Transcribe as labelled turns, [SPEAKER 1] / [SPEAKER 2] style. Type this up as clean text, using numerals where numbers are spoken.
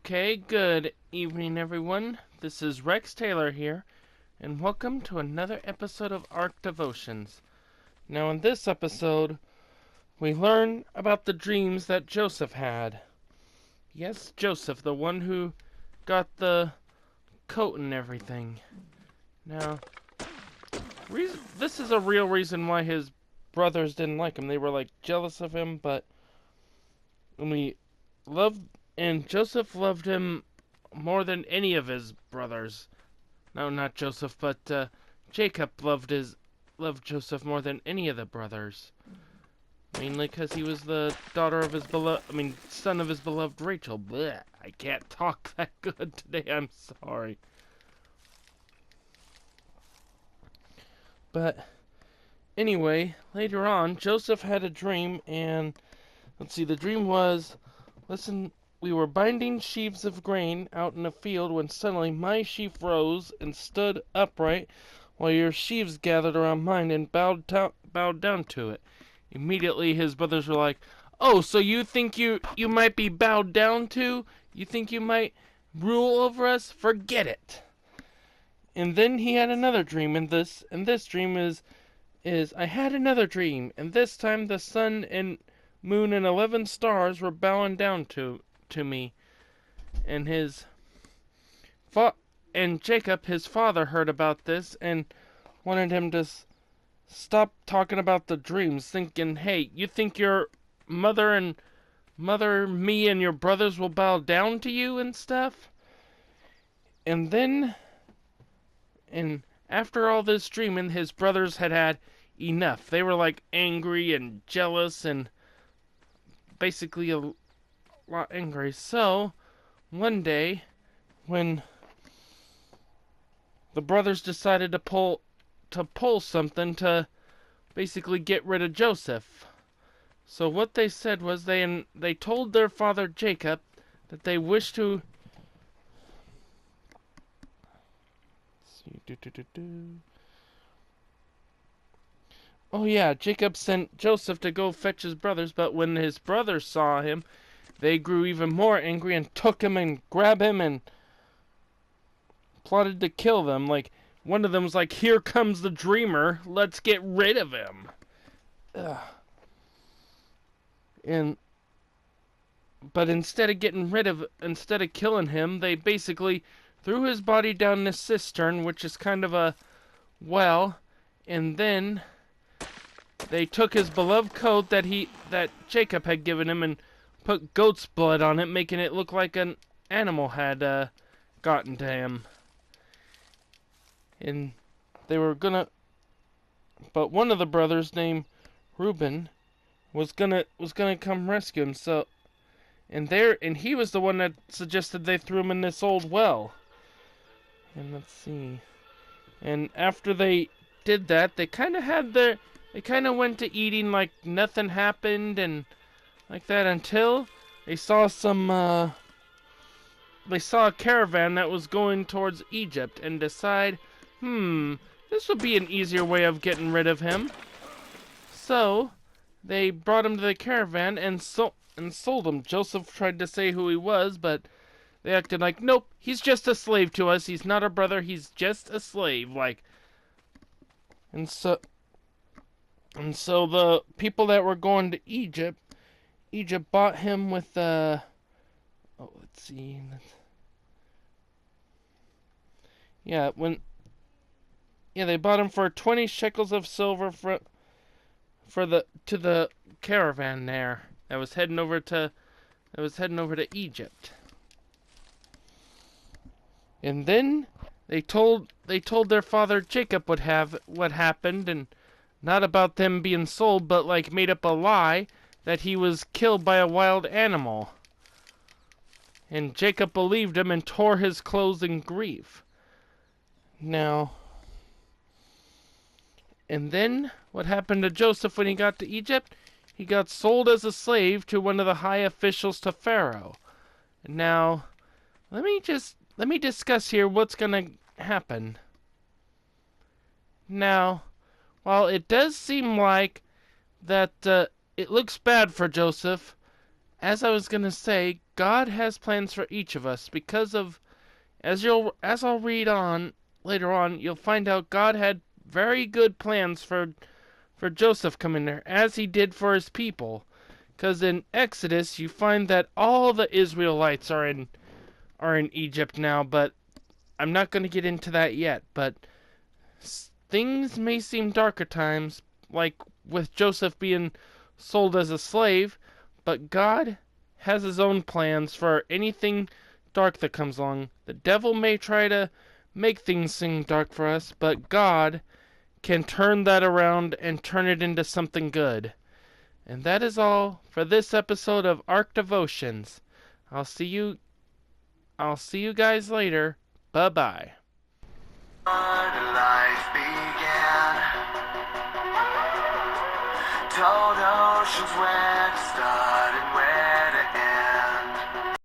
[SPEAKER 1] Okay, good evening, everyone. This is Rex Taylor here, and welcome to another episode of Ark Devotions. Now, in this episode, we learn about the dreams that Joseph had. Yes, Joseph, the one who got the coat and everything. Now, this is a real reason why his brothers didn't like him. They were, jealous of him, but Joseph loved him more than any of his brothers. No, not Joseph, but Jacob loved Joseph more than any of the brothers. Mainly because he was the son of his beloved Rachel. Blech, I can't talk that good today, I'm sorry. But anyway, later on, Joseph had a dream, and the dream was, listen, we were binding sheaves of grain out in a field when suddenly my sheaf rose and stood upright, while your sheaves gathered around mine and bowed down to it. Immediately his brothers were like, "Oh, so you think you might be bowed down to? You think you might rule over us? Forget it." And then he had another dream, and this dream is I had another dream, and this time the sun and moon and 11 stars were bowing down to me. And Jacob, his father, heard about this and wanted him to stop talking about the dreams, thinking, "Hey, you think your mother, me, and your brothers will bow down to you and stuff?" And after all this dreaming, his brothers had enough. They were angry and jealous and basically a lot angry. So one day, when the brothers decided to pull something to basically get rid of Joseph. So what they said was they told their father Jacob that they wished to Oh yeah, Jacob sent Joseph to go fetch his brothers, but when his brothers saw him, they grew even more angry and took him and grabbed him and plotted to kill them. One of them was like, "Here comes the dreamer, let's get rid of him." Ugh. But instead of killing him, they basically threw his body down the cistern, which is kind of a well, and then they took his beloved coat that Jacob had given him and put goat's blood on it, making it look like an animal had gotten to him. And they were gonna, but one of the brothers named Reuben was gonna come rescue him. So, and he was the one that suggested they threw him in this old well. And let's see. And after they did that, they kind of went to eating like nothing happened and like that until they saw a caravan that was going towards Egypt and decide, this would be an easier way of getting rid of him. So they brought him to the caravan and sold him. Joseph tried to say who he was, but they acted like, "Nope, he's just a slave to us. He's not a brother. He's just a slave." And so the people that were going to Egypt bought him with let's see. They bought him for 20 shekels of silver to the caravan there that was heading over to Egypt. And then they told their father Jacob what happened, and not about them being sold, but made up a lie that he was killed by a wild animal. And Jacob believed him and tore his clothes in grief. Now, and then what happened to Joseph when he got to Egypt? He got sold as a slave to one of the high officials to Pharaoh. Now, let me discuss here what's going to happen. Now, while it does seem like that it looks bad for Joseph, as I was gonna say, God has plans for each of us because of as I'll read on later on, you'll find out God had very good plans for Joseph coming there, as he did for his people. Because in Exodus, you find that all the Israelites are in Egypt now, but I'm not going to get into that yet. But things may seem dark at times, like with Joseph being sold as a slave, but God has his own plans for anything dark that comes along. The devil may try to make things seem dark for us, but God can turn that around and turn it into something good. And that is all for this episode of Ark Devotions. I'll see you I'll see you guys later. Bye-bye.
[SPEAKER 2] Life began, told oceans where to start.